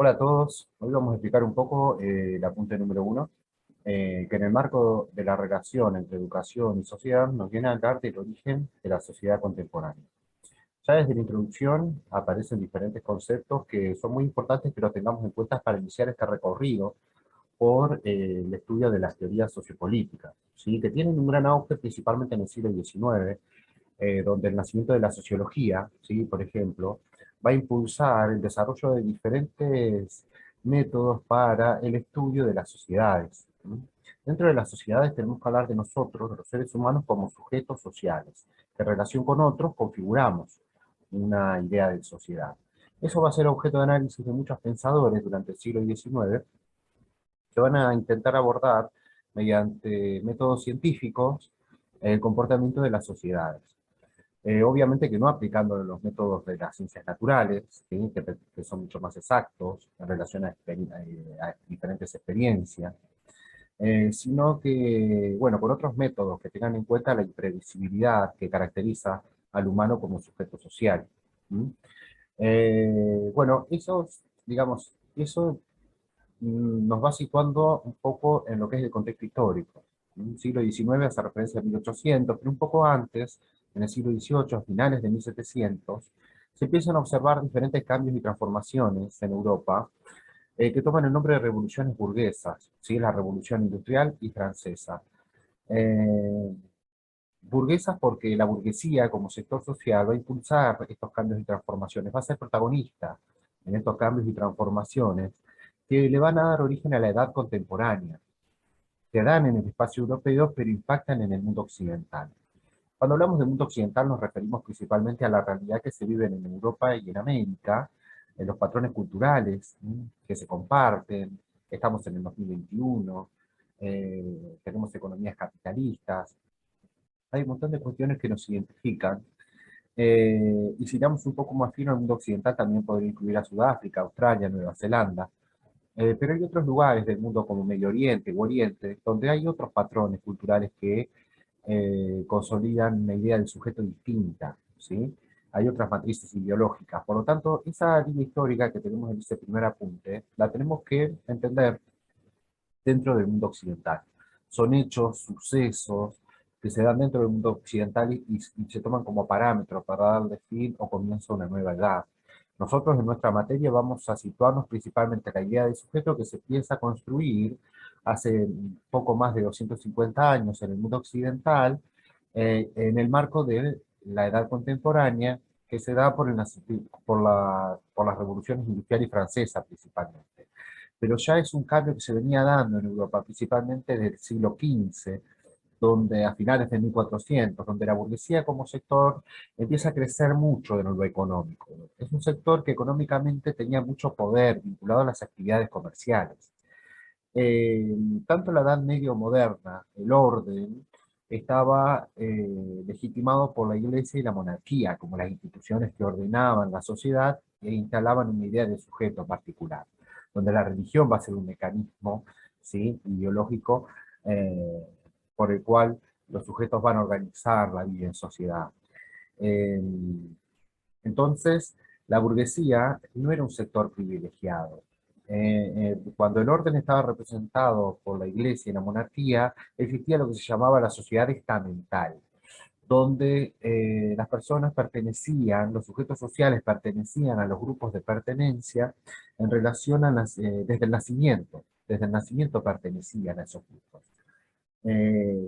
Hola a todos, hoy vamos a explicar un poco el apunte número uno, que en el marco de la relación entre educación y sociedad nos viene a hablar del origen de la sociedad contemporánea. Ya desde la introducción aparecen diferentes conceptos que son muy importantes que los tengamos en cuenta para iniciar este recorrido por el estudio de las teorías sociopolíticas, ¿sí? Que tienen un gran auge principalmente en el siglo XIX, donde el nacimiento de la sociología, ¿sí? Por ejemplo, va a impulsar el desarrollo de diferentes métodos para el estudio de las sociedades. ¿Sí? Dentro de las sociedades tenemos que hablar de nosotros, de los seres humanos, como sujetos sociales, que en relación con otros configuramos una idea de sociedad. Eso va a ser objeto de análisis de muchos pensadores durante el siglo XIX, que van a intentar abordar mediante métodos científicos el comportamiento de las sociedades. Obviamente que no aplicando los métodos de las ciencias naturales, ¿sí? Que son mucho más exactos en relación a diferentes experiencias, sino que, bueno, con otros métodos que tengan en cuenta la imprevisibilidad que caracteriza al humano como sujeto social. ¿Sí? Bueno, digamos, eso nos va situando un poco en lo que es el contexto histórico. En el siglo XIX hace referencia a 1800, pero un poco antes, en el siglo XVIII, a finales de 1700, se empiezan a observar diferentes cambios y transformaciones en Europa que toman el nombre de revoluciones burguesas, ¿sí? La revolución industrial y francesa. Eh, Burguesas porque la burguesía como sector social va a impulsar estos cambios y transformaciones, va a ser protagonista en estos cambios y transformaciones que le van a dar origen a la edad contemporánea, que dan en el espacio europeo pero impactan en el mundo occidental. Cuando hablamos del mundo occidental nos referimos principalmente a la realidad que se vive en Europa y en América, en los patrones culturales que se comparten, estamos en el 2021, tenemos economías capitalistas, hay un montón de cuestiones que nos identifican. Y si damos un poco más fino al mundo occidental, también podría incluir a Sudáfrica, Australia, Nueva Zelanda. Pero hay otros lugares del mundo como Medio Oriente u Oriente, donde hay otros patrones culturales que consolidan una idea del sujeto distinta, ¿sí? Hay otras matrices ideológicas. Por lo tanto, esa línea histórica que tenemos en este primer apunte, la tenemos que entender dentro del mundo occidental. Son hechos, sucesos que se dan dentro del mundo occidental y se toman como parámetros para darle fin o comienzo a una nueva edad. Nosotros en nuestra materia vamos a situarnos principalmente en la idea de sujeto que se empieza a construir hace poco más de 250 años en el mundo occidental, en el marco de la edad contemporánea que se da por las revoluciones industrial y francesa principalmente, pero ya es un cambio que se venía dando en Europa, principalmente desde el siglo XV, donde a finales de 1400, donde la burguesía como sector empieza a crecer mucho en lo económico. Es un sector que económicamente tenía mucho poder vinculado a las actividades comerciales. Eh, Tanto la Edad Medio moderna, el orden, estaba legitimado por la Iglesia y la monarquía como las instituciones que ordenaban la sociedad e instalaban una idea de sujeto particular, donde la religión va a ser un mecanismo, ¿sí? Ideológico, eh, por el cual los sujetos van a organizar la vida en sociedad. Eh, entonces, la burguesía no era un sector privilegiado. Cuando el orden estaba representado por la iglesia y la monarquía, existía lo que se llamaba la sociedad estamental, donde las personas pertenecían, los sujetos sociales pertenecían a los grupos de pertenencia en relación a desde el nacimiento pertenecían a esos grupos.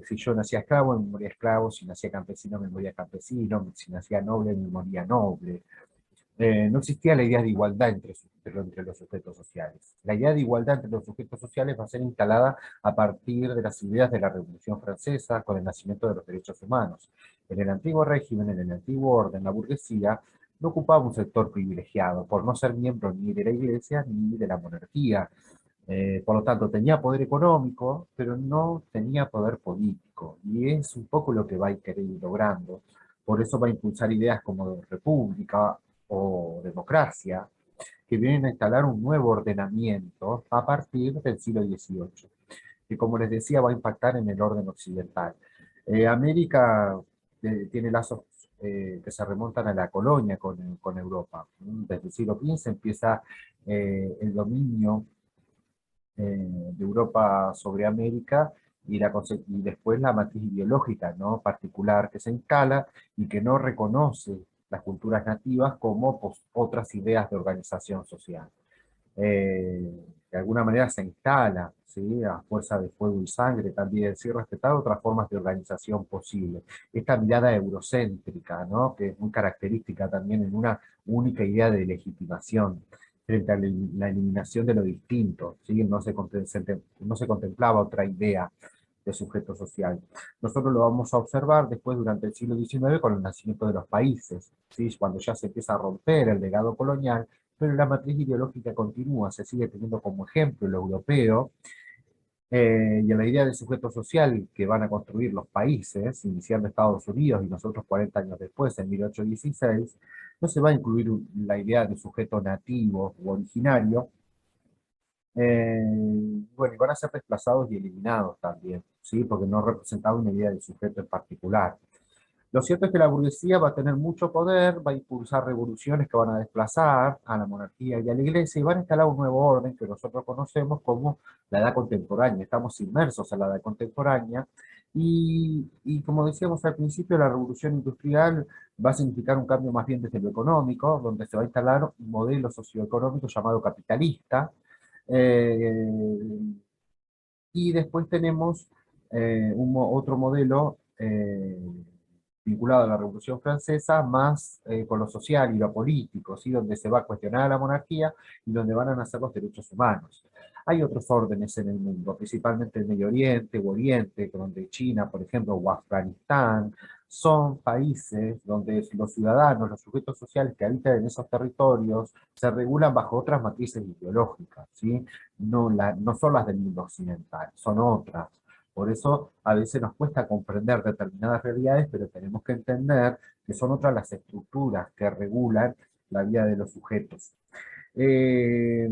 Si yo nacía esclavo, me moría esclavo; si nacía campesino, me moría campesino; si nacía noble, me moría noble. No existía la idea de igualdad entre los sujetos sociales. La idea de igualdad entre los sujetos sociales va a ser instalada a partir de las ideas de la Revolución Francesa con el nacimiento de los derechos humanos. En el antiguo régimen, en el antiguo orden, la burguesía no ocupaba un sector privilegiado por no ser miembro ni de la iglesia ni de la monarquía. Por lo tanto, tenía poder económico, pero no tenía poder político. Y es un poco lo que va a querer ir logrando. Por eso va a impulsar ideas como república o democracia, que vienen a instalar un nuevo ordenamiento a partir del siglo XVIII, que como les decía va a impactar en el orden occidental. América tiene lazos que se remontan a la colonia con Europa. Desde el siglo XV empieza el dominio de Europa sobre América y después la matriz ideológica, ¿no?, particular que se instala y que no reconoce las culturas nativas como pues, otras ideas de organización social. De alguna manera se instala, ¿sí?, a fuerza de fuego y sangre también, sin respetar otras formas de organización posible. Esta mirada eurocéntrica, ¿no?, que es muy característica también en una única idea de legitimación frente a la eliminación de lo distinto, ¿sí? No se contemplaba otra idea de sujeto social. Nosotros lo vamos a observar después durante el siglo XIX con el nacimiento de los países, ¿sí?, cuando ya se empieza a romper el legado colonial, pero la matriz ideológica continúa, se sigue teniendo como ejemplo lo europeo, y en la idea de sujeto social que van a construir los países, iniciando Estados Unidos y nosotros 40 años después, en 1816, no se va a incluir la idea de sujeto nativo u originario, bueno, y van a ser desplazados y eliminados también, ¿sí?, porque no representaba una idea de sujeto en particular. Lo cierto es que la burguesía va a tener mucho poder, va a impulsar revoluciones que van a desplazar a la monarquía y a la iglesia y van a instalar un nuevo orden que nosotros conocemos como la edad contemporánea. Estamos inmersos en la edad contemporánea y como decíamos al principio, la revolución industrial va a significar un cambio más bien desde lo económico, donde se va a instalar un modelo socioeconómico llamado capitalista. eh, y después tenemos otro modelo vinculado a la Revolución Francesa, más con lo social y lo político, ¿sí?, donde se va a cuestionar a la monarquía y donde van a nacer los derechos humanos. Hay otros órdenes en el mundo, principalmente el Medio Oriente o Oriente, donde China, por ejemplo, o Afganistán, son países donde los ciudadanos, los sujetos sociales que habitan en esos territorios, se regulan bajo otras matrices ideológicas, ¿sí? No son las del mundo occidental, son otras. Por eso a veces nos cuesta comprender determinadas realidades, pero tenemos que entender que son otras las estructuras que regulan la vida de los sujetos. Eh,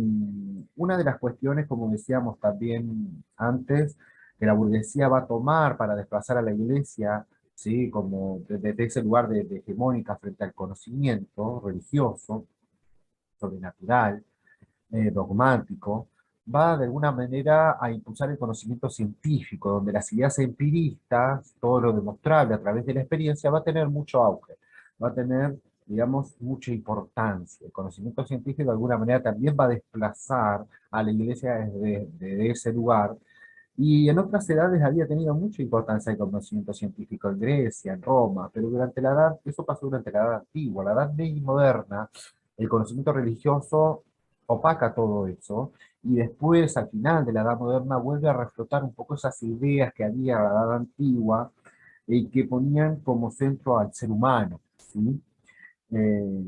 una de las cuestiones, como decíamos también antes, que la burguesía va a tomar para desplazar a la iglesia, ¿sí?, como desde ese lugar de hegemónica frente al conocimiento religioso, sobrenatural, dogmático, va de alguna manera a impulsar el conocimiento científico, donde las ideas empiristas, todo lo demostrable a través de la experiencia, va a tener mucho auge, va a tener, digamos, mucha importancia. El conocimiento científico de alguna manera también va a desplazar a la iglesia desde ese lugar, y en otras edades había tenido mucha importancia el conocimiento científico en Grecia, en Roma, pero durante la edad, eso pasó durante la edad antigua, la edad media y moderna, el conocimiento religioso opaca todo eso, y después, al final de la edad moderna, vuelve a reflotar un poco esas ideas que había en la edad antigua y que ponían como centro al ser humano, ¿sí? Eh,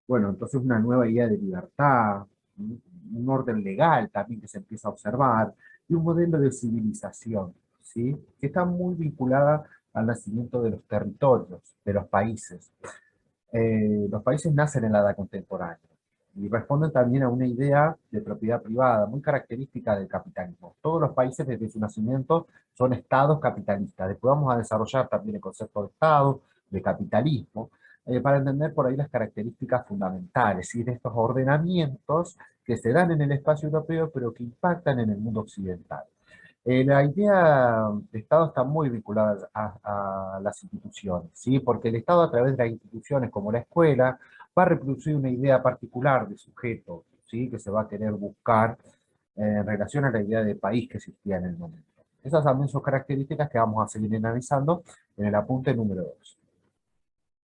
bueno, entonces una nueva idea de libertad, un orden legal también que se empieza a observar, y un modelo de civilización, ¿sí?, que está muy vinculada al nacimiento de los territorios, de los países. Los países nacen en la edad contemporánea y responden también a una idea de propiedad privada muy característica del capitalismo. Todos los países desde su nacimiento son estados capitalistas. Después vamos a desarrollar también el concepto de estado, de capitalismo, para entender por ahí las características fundamentales y de estos ordenamientos que se dan en el espacio europeo pero que impactan en el mundo occidental. La idea de Estado está muy vinculada a las instituciones, ¿sí? Porque el Estado, a través de las instituciones como la escuela, va a reproducir una idea particular de sujeto, ¿sí?, que se va a querer buscar en relación a la idea de país que existía en el momento. Esas también son características que vamos a seguir analizando en el apunte número 2.